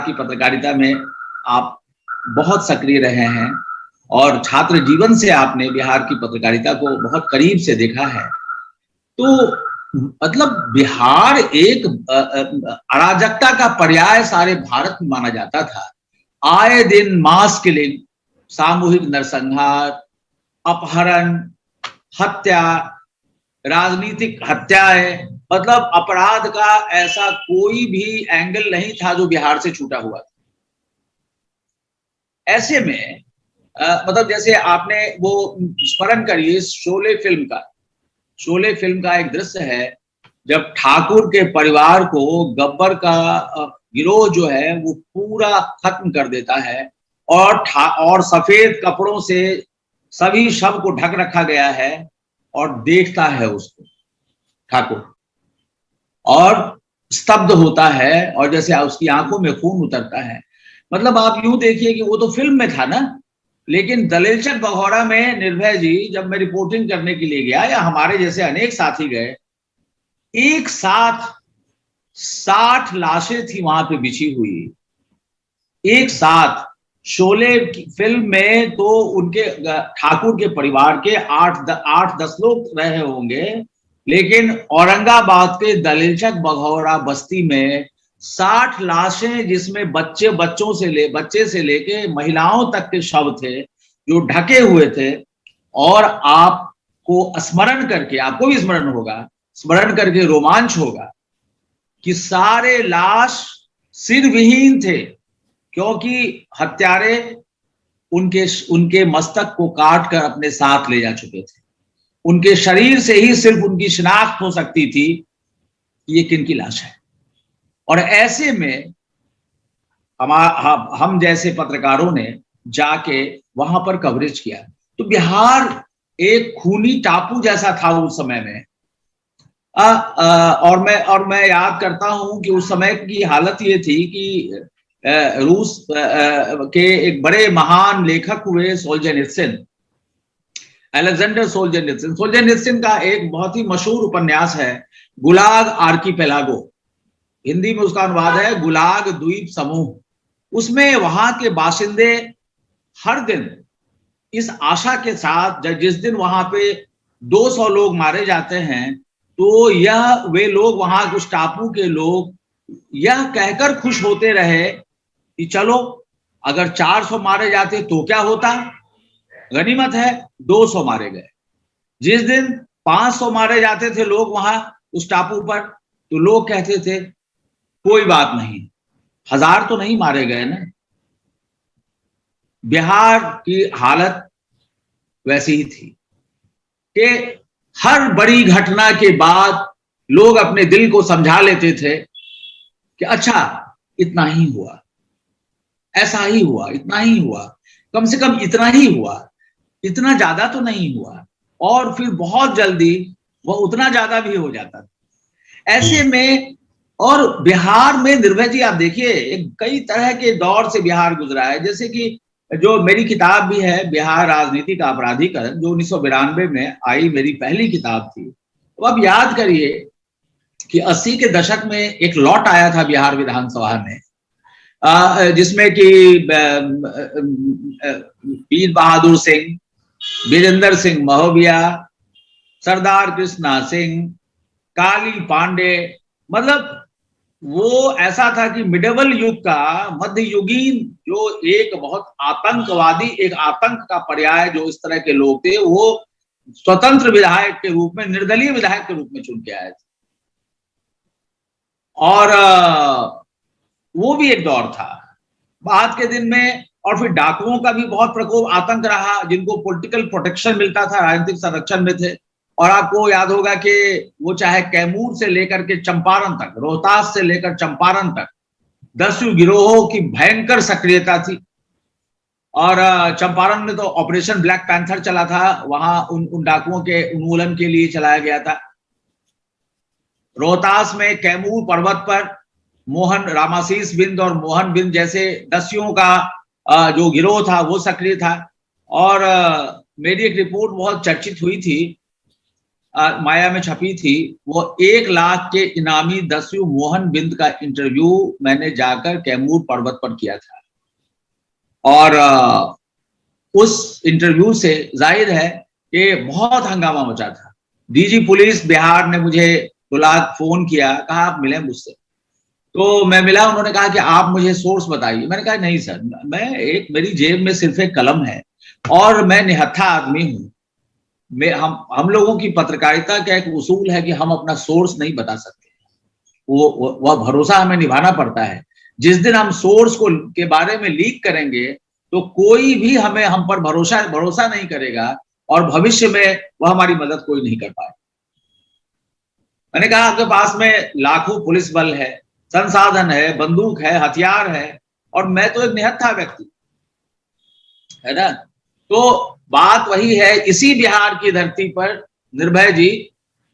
की पत्रकारिता में आप बहुत सक्रिय रहे हैं और छात्र जीवन से आपने बिहार की पत्रकारिता को बहुत करीब से देखा है। तो मतलब बिहार एक अराजकता का पर्याय सारे भारत में माना जाता था। आए दिन मास किलिंग, सामूहिक नरसंहार, अपहरण, हत्या, राजनीतिक हत्याएं, मतलब अपराध का ऐसा कोई भी एंगल नहीं था जो बिहार से छूटा हुआ था। ऐसे में मतलब जैसे आपने वो स्मरण करिए शोले फिल्म का एक दृश्य है जब ठाकुर के परिवार को गब्बर का गिरोह जो है वो पूरा खत्म कर देता है और सफेद कपड़ों से सभी शव को ढक रखा गया है और देखता है उसको ठाकुर और स्तब्ध होता है और जैसे उसकी आंखों में खून उतरता है। मतलब आप यूं देखिए कि वो तो फिल्म में था ना, लेकिन दलेलचक बघौरा में निर्भय जी जब मैं रिपोर्टिंग करने के लिए गया या हमारे जैसे अनेक साथी गए, एक साथ 60 लाशें थी वहां पे बिछी हुई एक साथ। शोले फिल्म में तो उनके ठाकुर के परिवार के 8-10 लोग रहे होंगे, लेकिन औरंगाबाद के दलेलचक बघौरा बस्ती में 60 लाशें जिसमें बच्चे से लेके महिलाओं तक के शव थे जो ढके हुए थे। और आपको स्मरण करके, आपको भी स्मरण होगा, स्मरण करके रोमांच होगा कि सारे लाश सिर विहीन थे क्योंकि हत्यारे उनके मस्तक को काट कर अपने साथ ले जा चुके थे। उनके शरीर से ही सिर्फ उनकी शिनाख्त हो सकती थी कि ये किन की लाश है। और ऐसे में हम जैसे पत्रकारों ने जाके वहां पर कवरेज किया। तो बिहार एक खूनी टापू जैसा था उस समय में। और मैं याद करता हूं कि उस समय की हालत ये थी कि रूस के एक बड़े महान लेखक हुए सोल्जेनित्सिन, अलेक्जेंडर सोल्जेनित्सिन का एक बहुत ही मशहूर उपन्यास है गुलाग आर्कीपेलागो, हिंदी में उसका अनुवाद है गुलाग द्वीप समूह। उसमें वहां के बाशिंदे हर दिन इस आशा के साथ जिस दिन वहां पे 200 लोग मारे जाते हैं तो वे लोग वहां उस टापू के लोग यह कहकर खुश होते रहे कि चलो अगर 400 मारे जाते तो क्या होता, गनीमत है 200 मारे गए। जिस दिन 500 मारे जाते थे लोग वहां उस टापू पर तो लोग कहते थे कोई बात नहीं, 1000 तो नहीं मारे गए ना। बिहार की हालत वैसी ही थी कि हर बड़ी घटना के बाद लोग अपने दिल को समझा लेते थे कि अच्छा इतना ही हुआ, ऐसा ही हुआ, इतना ही हुआ, कम से कम इतना ही हुआ, इतना ज्यादा तो नहीं हुआ। और फिर बहुत जल्दी वह उतना ज्यादा भी हो जाता था। ऐसे में और बिहार में निर्भय जी आप देखिए एक कई तरह के दौर से बिहार गुजरा है। जैसे कि जो मेरी किताब भी है बिहार राजनीति का अपराधीकरण, जो 1992 में आई, मेरी पहली किताब थी। तो अब याद करिए कि 80 के दशक में एक लॉट आया था बिहार विधानसभा में, जिसमें कि वीर बहादुर सिंह, वीरेंद्र सिंह महोबिया, सरदार कृष्णा सिंह, काली पांडे, मतलब वो ऐसा था कि मिडेवल युग का मध्ययुगीन जो एक बहुत आतंकवादी, एक आतंक का पर्याय जो इस तरह के लोग थे, वो स्वतंत्र विधायक के रूप में, निर्दलीय विधायक के रूप में चुन के आए थे। और वो भी एक दौर था बाद के दिन में। और फिर डाकुओं का भी बहुत प्रकोप, आतंक रहा, जिनको पॉलिटिकल प्रोटेक्शन मिलता था, राजनीतिक संरक्षण में थे। और आपको याद होगा कि वो चाहे कैमूर से लेकर के चंपारण तक, रोहतास से लेकर चंपारण तक दस्यु गिरोहों की भयंकर सक्रियता थी। और चंपारण में तो ऑपरेशन ब्लैक पैंथर चला था, वहां उन डाकुओं के उन्मूलन के लिए चलाया गया था। रोहतास में कैमूर पर्वत पर मोहन रामाशीष बिंद और मोहन बिंद जैसे दस्युओं का जो गिरोह था वो सक्रिय था। और मेरी एक रिपोर्ट बहुत चर्चित हुई थी माया में छपी थी, वो 1 लाख के इनामी दस्यु मोहन बिंद का इंटरव्यू मैंने जाकर कैमूर पर्वत पर किया था। और उस इंटरव्यू से जाहिर है कि बहुत हंगामा मचा था। डीजी पुलिस बिहार ने मुझे बुला फोन किया, कहा आप मिले मुझसे। तो मैं मिला, उन्होंने कहा कि आप मुझे सोर्स बताइए। मैंने कहा नहीं सर, मेरी जेब में सिर्फ एक कलम है और मैं निहत्था आदमी हूं। हम लोगों की पत्रकारिता का एक उसूल है कि हम अपना सोर्स नहीं बता सकते, वह भरोसा हमें निभाना पड़ता है। जिस दिन हम सोर्स के बारे में लीक करेंगे तो कोई भी हम पर भरोसा नहीं करेगा और भविष्य में वह हमारी मदद कोई नहीं कर पाए। मैंने कहा आपके पास में लाखों पुलिस बल है, संसाधन है, बंदूक है, हथियार है, और मैं तो एक निहत्था व्यक्ति, है ना। तो बात वही है, इसी बिहार की धरती पर निर्भय जी,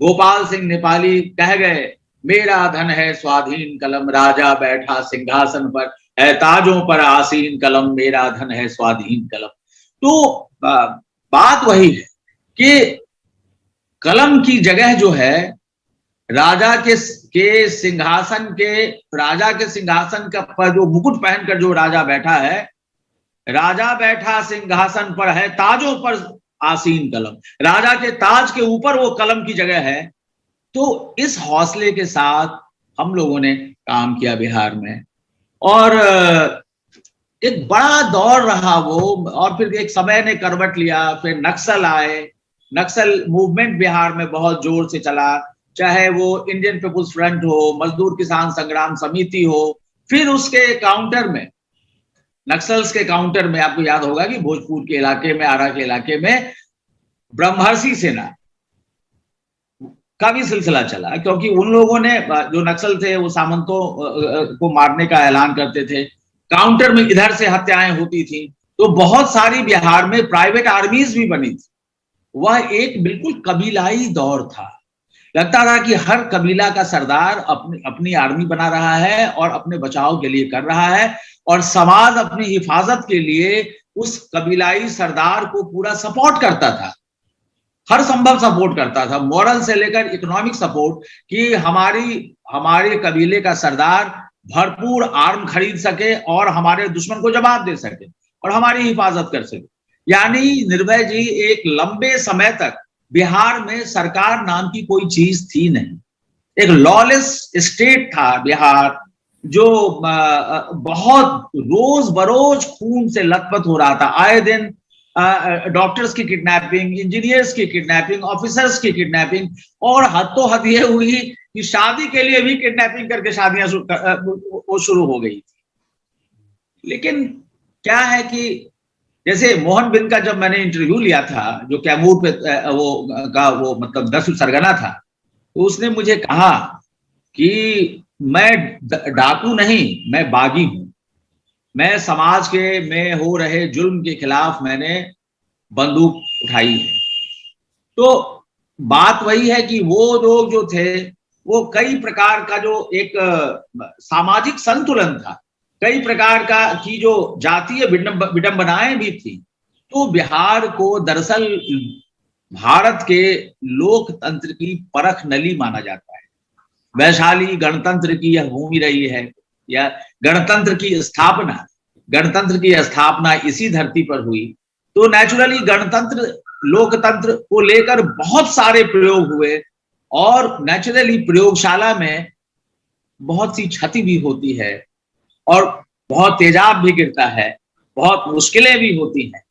गोपाल सिंह नेपाली कह गए, मेरा धन है स्वाधीन कलम, राजा बैठा सिंहासन पर, है ताजों पर आसीन कलम, मेरा धन है स्वाधीन कलम। तो बात वही है कि कलम की जगह जो है राजा के सिंहासन का जो मुकुट पहनकर जो राजा बैठा है, राजा बैठा सिंहासन पर, है ताजों पर आसीन कलम, राजा के ताज के ऊपर वो कलम की जगह है। तो इस हौसले के साथ हम लोगों ने काम किया बिहार में, और एक बड़ा दौर रहा वो। और फिर एक समय ने करवट लिया, फिर नक्सल आए, नक्सल मूवमेंट बिहार में बहुत जोर से चला, चाहे वो इंडियन पीपुल्स फ्रंट हो, मजदूर किसान संग्राम समिति हो। फिर उसके काउंटर में, नक्सल्स के काउंटर में, आपको याद होगा कि भोजपुर के इलाके में, आरा के इलाके में ब्रह्मर्षि सेना का भी सिलसिला चला, क्योंकि उन लोगों ने, जो नक्सल थे, वो सामंतों को मारने का ऐलान करते थे। काउंटर में इधर से हत्याएं होती थी, तो बहुत सारी बिहार में प्राइवेट आर्मीज भी बनी थी। वह एक बिल्कुल कबीलाई दौर था। लगता था कि हर कबीला का सरदार अपनी आर्मी बना रहा है और अपने बचाव के लिए कर रहा है, और समाज अपनी हिफाजत के लिए उस कबीलाई सरदार को पूरा सपोर्ट करता था, हर संभव सपोर्ट करता था, मॉरल से लेकर इकोनॉमिक सपोर्ट, कि हमारे कबीले का सरदार भरपूर आर्म खरीद सके और हमारे दुश्मन को जवाब दे सके और हमारी हिफाजत कर सके। यानी निर्भय जी, एक लंबे समय तक बिहार में सरकार नाम की कोई चीज थी नहीं, एक लॉलेस स्टेट था बिहार, जो बहुत रोज बरोज खून से लथपथ हो रहा था। आए दिन डॉक्टर्स की किडनैपिंग, इंजीनियर्स की किडनैपिंग, ऑफिसर्स की किडनैपिंग, और हद हद ये हुई कि शादी के लिए भी किडनैपिंग करके शादियां शुरू हो गई थी। लेकिन क्या है कि जैसे मोहन बिंद का जब मैंने इंटरव्यू लिया था, जो कैमूर पे वो मतलब दस्यु सरगना था, तो उसने मुझे कहा कि मैं डाकू नहीं, मैं बागी हूं, मैं समाज में हो रहे जुल्म के खिलाफ मैंने बंदूक उठाई है। तो बात वही है कि वो लोग जो थे, वो कई प्रकार का जो एक सामाजिक संतुलन था, कई प्रकार की जो जातीय विडंबनाएं भी थी। तो बिहार को दरअसल भारत के लोकतंत्र की परख नली माना जाता है। वैशाली गणतंत्र की यह भूमि रही है, या गणतंत्र की स्थापना इसी धरती पर हुई। तो नेचुरली गणतंत्र, लोकतंत्र को लेकर बहुत सारे प्रयोग हुए, और नेचुरली प्रयोगशाला में बहुत सी क्षति भी होती है, और बहुत तेजाब भी गिरता है, बहुत मुश्किलें भी होती हैं।